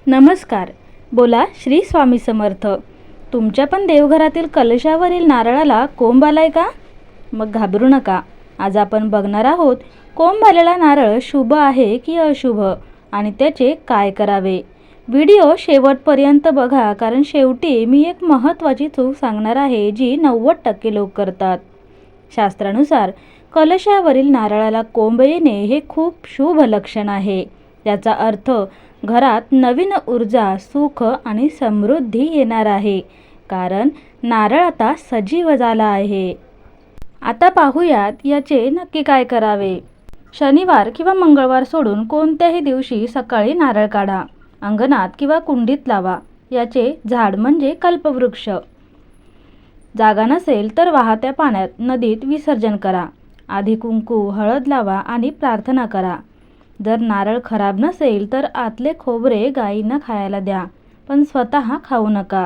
नमस्कार. बोला श्री स्वामी समर्थ. तुमच्या पण देवघरातील कलशावरील नारळाला कोंब आलाय का? मग घाबरू नका. आज आपण बघणार आहोत कोंब आलेला नारळ शुभ आहे की अशुभ आणि त्याचे काय करावे. व्हिडिओ शेवटपर्यंत बघा, कारण शेवटी मी एक महत्त्वाची चूक सांगणार आहे जी 90% लोक करतात. शास्त्रानुसार कलशावरील नारळाला कोंब येणे हे खूप शुभ लक्षण आहे. याचा अर्थ घरात नवीन ऊर्जा, सुख आणि समृद्धी येणार आहे, कारण नारळ आता सजीव झाला आहे. आता पाहूयात याचे नक्की काय करावे. शनिवार किंवा मंगळवार सोडून कोणत्याही दिवशी सकाळी नारळ काढा. अंगणात किंवा कुंडीत लावा. याचे झाड म्हणजे कल्पवृक्ष. जागा नसेल तर वाहत्या पाण्यात, नदीत विसर्जन करा. आधी कुंकू, हळद लावा आणि प्रार्थना करा. जर नारळ खराब नसेल तर आतले खोबरे गायींना खायला द्या, पण स्वतः खाऊ नका.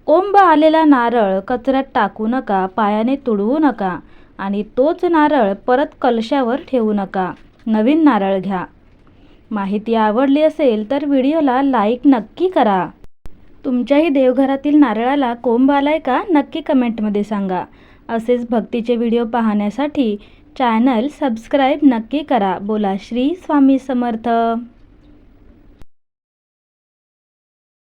कोंब आलेला नारळ कचऱ्यात टाकू नका, पायाने तुडवू नका आणि तोच नारळ परत कलशावर ठेवू नका. नवीन नारळ घ्या. माहिती आवडली असेल तर व्हिडिओला लाईक नक्की करा. तुमच्याही देवघरातील नारळाला कोंब आलाय का? नक्की कमेंटमध्ये सांगा. असेच भक्तीचे व्हिडिओ पाहण्यासाठी चॅनल सबस्क्राईब नक्की करा. बोला श्री स्वामी समर्थ.